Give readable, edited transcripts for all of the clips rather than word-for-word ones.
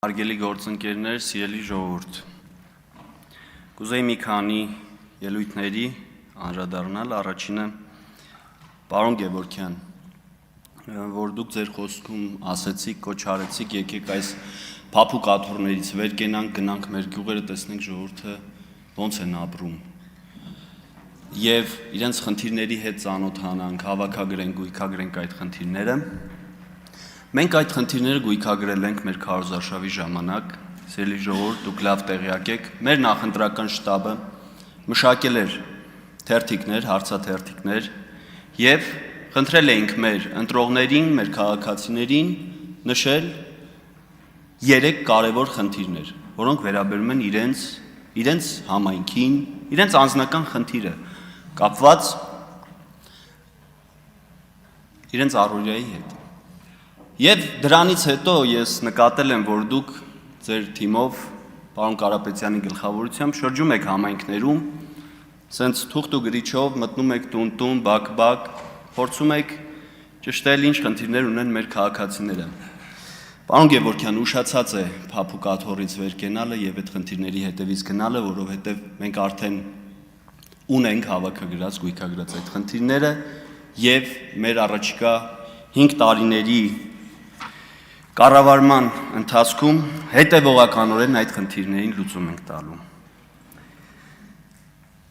Հարգելի գործընկերներ, սիրելի ժողովուրդ, կուզեի մի քանի ելույթների անդրադառնալ, առաջինը պարոն Գևորգյան, որ դուք ձեր խոսքում ասեցիք, կոչ արեցիք, եկեք այս փափուկ աթոռներից վեր կենանք, գնանք մեր գյուղերը, տեսնենք ժողովուրդը ոնց են ապրում եւ իրենց խնդիրների հետ ծանոթանանք, հավաքագրենք, գույքագրենք այդ խնդիրները։ Մենք այդ խնդիրները գույքագրել ենք մեր քարոզարշավի ժամանակ, սիրելի ժողովուրդ, դուք լավ տեղյակ եք, մեր նախընտրական շտաբը մշակել էր թերթիկներ, հարցաթերթիկներ եւ խնդրել էինք մեր ընտրողներին, մեր քաղաքացիներին նշել 3 կարևոր խնդիրներ, որոնք վերաբերում են իրենց համայնքին, իրենց անձնական խնդիրը, կապված իրենց առօրյայի հետ։ Եվ դրանից հետո ես նկատել եմ, որ դուք ձեր թիմով, պարոն Կարապետյանի գլխավորությամբ շրջում եք համայնքներում, սենց թուղթ ու գրիչով մտնում եք տուն, բակ, փորձում եք ճշտել ինչ խնդիրներ ունեն մեր քաղաքացիները։ Պարոն Գևորգյան, ուշացած է փափուկ աթոռից վեր կենալը եւ այդ խնդիրների հետևից գնալը, որովհետեւ մենք արդեն ունենք հավաքագրած, գույքագրած այդ խնդիրները եւ մեր առաջիկա 5 տարիների կառավարման ընթացքում հետևողականորեն այդ խնդիրներին լուծում ենք տալու։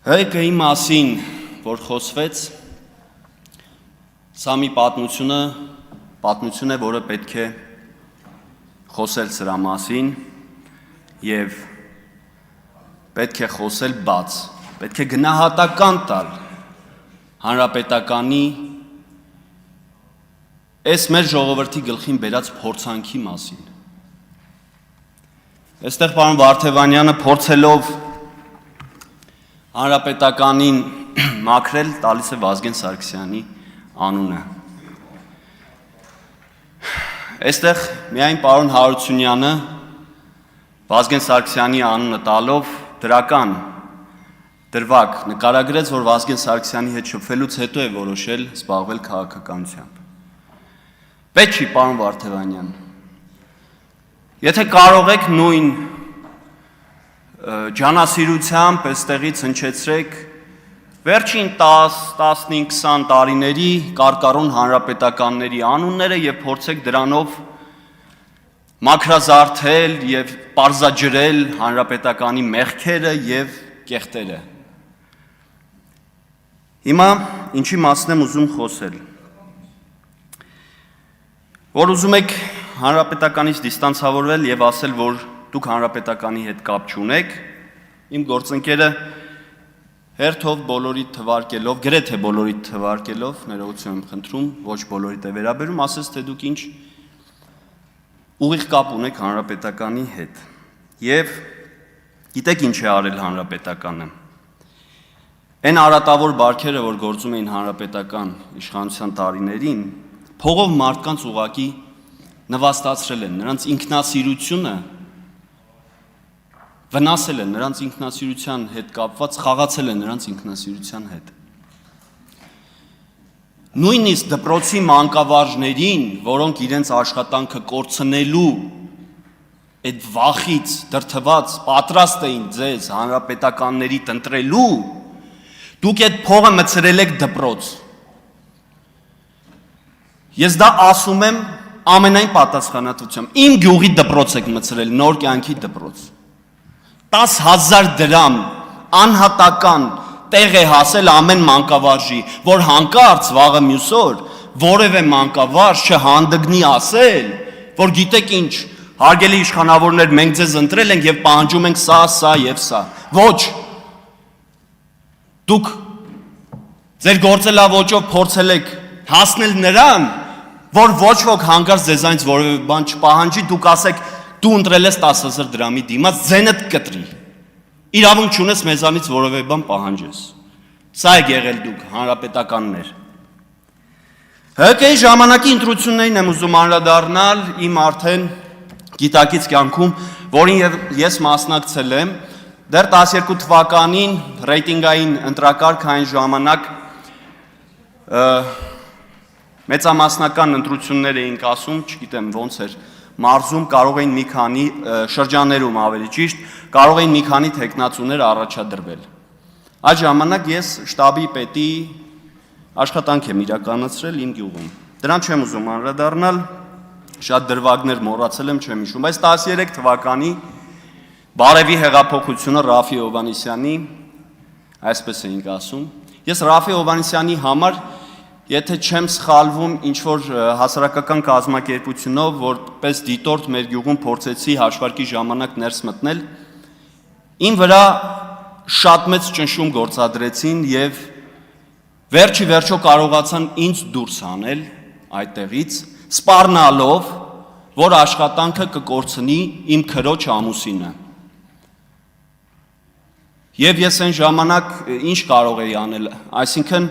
ՀԿ-ի մասին, որ խոսվեց, սա մի պատմություն է, որը պետք է խոսել սրա մասին եւ պետք է խոսել բաց, պետք է գնահատական տալ հանրապետականի այս մեր ժողովրդի գլխին բերած փորձանքի մասին։ Այստեղ պարոն Վարդևանյանը փորձելով հանրապետականին մաքրել տալիս է Վազգեն Սարգսյանի անունը։ Այստեղ միայն պարոն Հարությունյանը Վազգեն Սարգսյանի անունը տալով դրվագ նկարագրեց, որ Վազգեն Սարգսյանի հետ շփվելուց հետո է որոշել զբաղվել քաղաքականությամբ։ Պետք չի, պարոն Վարդևանյան, եթե կարող եք նույն ջանասիրությամբ այստեղից հնչեցրեք վերջին 10-15-20 տարիների կարկառուն հանրապետականների անունները եւ փորձեք դրանով մաքրազարդել եւ պարզաջրել հանրապետականի մեղքերը եւ կեղտերը։ Հիմա ինչի մասին եմ ուզում խոսել։ Որ ուզում եք հանրապետականից դիստանցավորվել եւ ասել, որ դուք հանրապետականի հետ կապ չունեք, իմ գործընկերը հերթով բոլորիդ թվարկելով, գրեթե բոլորիդ թվարկելով, ներողություն եմ խնդրում, ոչ բոլորիդ է վերաբերում, ասես թե դուք ինչ ուղիղ կապ ունեք հանրապետականի հետ։ Եվ գիտեք ինչ է արել հանրապետականը։ Այն արատավոր բարքերը, որ գործում էին հանրապետական իշխանության տարիներին, փողով մարդկանց ուղակի նվաստացրել են, նրանց ինքնասիրությունը վնասել են, նրանց ինքնասիրության հետ կապված խաղացել են նրանց ինքնասիրության հետ։ Նույնիսկ դպրոցի մանկավարժներին, որոնք իրենց աշխատանքը կորցնելու այդ վախից դրդված պատրաստ էին ձեզ հանրապետականների տնտրելու, դուք այդ փողը մցրել եք դպրոց։ Ես դա ասում եմ ամենայն պատասխանատվությամբ։ Իմ գյուղի դպրոց եք մցրել, Նոր կյանքի դպրոց։ 10,000 դրամ անհատական տեղ է հասել ամեն մանկավարժի, որ հանկարծ վաղը մյուս օր որևէ մանկավարժ չհանդգնի ասել, որ գիտեք ինչ, հարգելի իշխանավորներ, մենք ձեզ ընտրել ենք եւ պահանջում ենք սա եւ սա։ Ոչ։ Դուք ձեր գործելավոճով փորձել եք հասնել նրան, որ ոչ ոք հանկարծ ձեզանից որևէ բան չպահանջի, դուք ասեք դու ընտրել ես 10,000 դրամի դիմաց, ձենդ կտրի։ Իրավունք չունես մեզանից որևէ բան պահանջես։ Սա է եղել դուք հանրապետականներ։ ՀԿ-ի ժամանակի ընտրություններին եմ ուզում անդրադառնալ իմ արդեն գիտակից կյանքում, որին ես մասնակցել եմ, դեռ 12 թվականին ռեյտինգային ընտրակարգ այն ժամանակ մեծամասնական ընտրություններ էինք ասում, չգիտեմ ոնց էր մարզում կարող էին մի քանի շրջաններում ավելի ճիշտ կարող էին մի քանի տեխնացուներ առաջադրվել։ Այդ ժամանակ ես շտաբի պետի աշխատանք եմ իրականացրել իմ գյուղում։ Դրան չեմ ուզում անդրադառնալ, շատ դրվագներ մոռացել եմ, չեմ հիշում, բայց 13 թվականի Բարևի հեղափոխությունը Ռաֆի Հովհաննիսյանի, այսպես էինք ասում, ես Ռաֆի Հովհաննիսյանի համար, եթե չեմ սխալվում, ինչ-որ հասարակական կազմակերպությունով, որպես դիտորդ մեր գյուղում փորձեցի հաշվարկի ժամանակ ներս մտնել, իմ վրա շատ մեծ ճնշում գործադրեցին և վերջի վերջո կարողացան ինձ դուրս հանել այդտեղից, սպառնալով, որ աշխատանքը կկորցնի իմ քրոջ ամուսինը։ Եվ ես այն ժամանակ ինչ կարող էի անել, այսինքն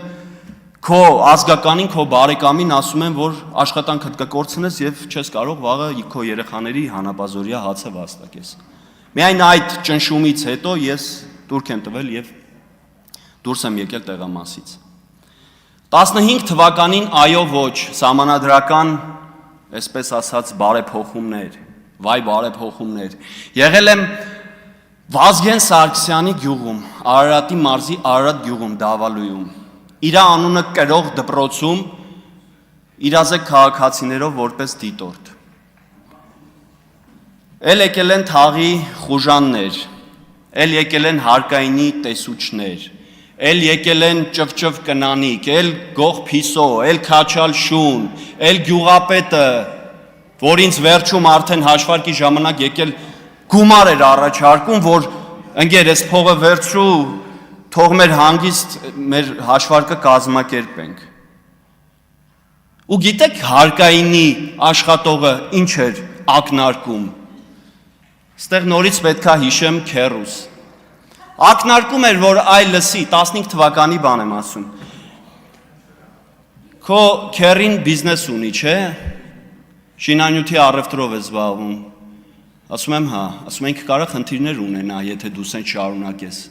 քո ազգականին, քո բարեկամին ասում եմ, որ աշխատանքդ կկորցնես և չես կարող վաղը քո երեխաների հանապազօրյա հացը վաստակես։ Միայն այդ ճնշումից հետո ես տուրք եմ տվել և դուրս եմ եկել տեղամասից։ 15 թվականին այո ոչ, սահմանադրական, այսպես ասած, բարեփոխումներ, վայ բարեփոխումներ, եղել եմ Վազգեն Սարգսյանի գյուղում, Արարատի մարզի Արարատ գյուղում, Դավալույում, իրա անունը կրող դպրոցում, իրազեկ քաղաքացիներով որպես դիտորդ։ Էլ եկել են թաղի խուժաններ, էլ եկել են հարկայինի տեսուչներ, էլ եկել են ճվճվ կնանիկ, էլ գող փիսո, էլ քաչալ շուն, էլ գյուղապետը, որ ինձ վերջում արդեն հաշվարկի ժամանակ եկել գումար էր առաջարկում, որ ընկեր ես փողը վերցրու, թող մեր հանգիստ մեր հաշվարկը կազմակերպենք։ Ու գիտեք հարկայինի աշխատողը ինչ էր ակնարկում։ Ստեղ նորից պետքա հիշեմ քեռուս։ Ակնարկում էր, որ այ լսի, 15 թվականի բան եմ ասում։ Քո քեռին բիզնես ունի, չէ՞։ Շինանյութի առևտրով է զբաղվում։ Ասում եմ հա, ասում ենք կարող խնդիրներ ունենա, եթե դու սենց շարունակես։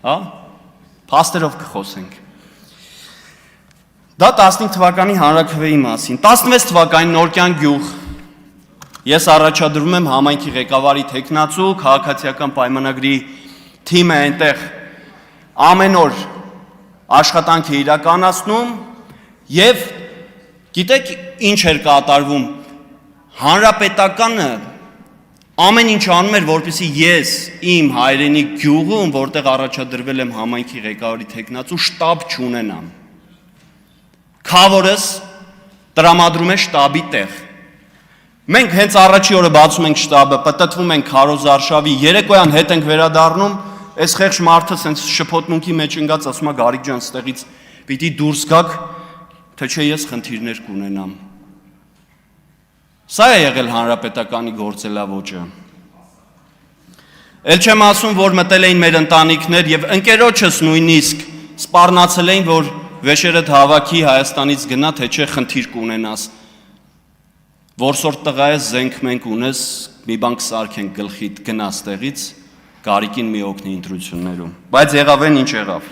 Հա, փաստերով կխոսենք։ Դա 15 թվականի հանրաքվեի մասին, 16 թվականի Նորկյան գյուղ, ես առաջադրում եմ համայնքի ղեկավարի տեխնացու, քաղաքացիական պայմանագրի թիմը այնտեղ ամեն օր աշխատանք է իրականացնում և գիտեք ինչ էր կատարվում, Հանրապետականը ամեն ինչ անում էր, որպեսզի ես իմ հայրենի գյուղում, որտեղ առաջադրվել եմ համայնքի ղեկավարի տեխնացու, շտաբ չունենամ։ Քավորս տրամադրում է շտաբի տեղ։ Մենք հենց առաջի օրը բացում ենք շտաբը, պտտվում ենք քարոզարշավի, երեկոյան հետ ենք վերադառնում, այս խեղճ մարդը սենց շփոթմունքի մեջ ընկած ասում է Գարիկ ջան, ստեղից պիտի դուրս գաք, թե չէ ես խնդիրներ կունենամ։ Սա է եղել հանրապետականի գործելավոճը։ Էլ չեմ ասում, որ մտել էին մեր ընտանիքներ և ընկերոջս նույնիսկ սպառնացել էին, որ վեշերդ հավաքի Հայաստանից գնա, թե չէ խնդիր կունենաս։ Որսորդ տղա ես, զենք մենք ունես, մի բան կսարքենք գլխիդ գնա ստեղից, Գարիկին մի օգնի ընտրություններում։ Բայց եղավ են ինչ եղավ։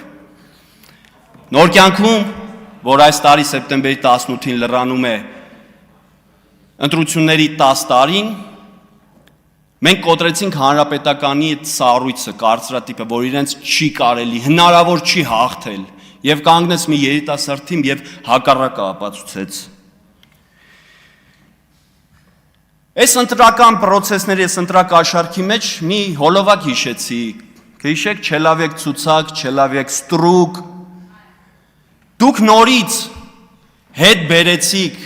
Նոր կյանքում, որ այս տարի սեպտեմբերի 18-ին լրանում է ընտրությունների 10 տարին, մենք կոտրեցինք հանրապետականի այդ սառույցը, կարծրատիպը, որ իրենց չի կարելի, հնարավոր չի հաղթել, և կանգնեց մի երիտասարդ թիմ և հակառակը ապացուցեց։ Այս ընտրական պրոցեսների, այս ընտրակաշարքի մեջ մի հոլովակ հիշեցի, կհիշեք Չելավեկ ցուցակ, Չելավեկ ստրուկ, դուք նորից հետ բերեցիք,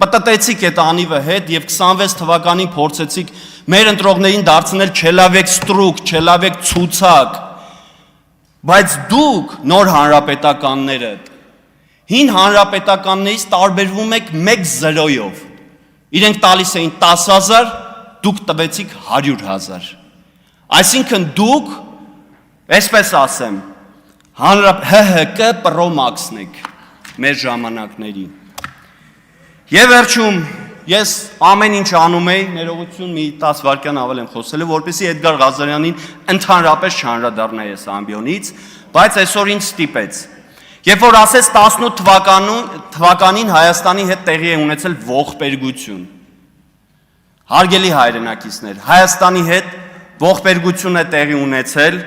պտտեցիք այդ անիվը հետ և 26 թվականին փորձեցիք մեր ընտրողներին դարձնել Չելավեկ ստրուկ, Չելավեկ ցուցակ, բայց դուք նոր հանրապետականները, հին հանրապետականներից տարբերվում եք 1-0-ով, իրենք տալիս էին 10,000, դուք տվեցիք 100,000, այսինքն դուք, այսպես ասեմ, ՀՀԿ պրոմաքսն եք մեր ժամանակների։ Եվ վերջում ես ամեն ինչ անում էի, ներողություն մի 10 վայրկյան ավել եմ խոսել, որպեսզի Էդգար Ղազարյանին ընդհանրապես չանդրադառնայի այս ամբիոնից, բայց այսօր ինձ ստիպեց։ Երբ որ ասեց 18 թվականին Հայաստանի հետ տեղի է ունեցել ողբերգություն, հարգելի հայրենակիցներ, Հայաստանի հետ ողբերգություն է տեղի ունեցել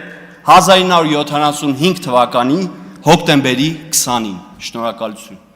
1975 թվականի հոկտեմբերի 20-ին, շնորհակալություն։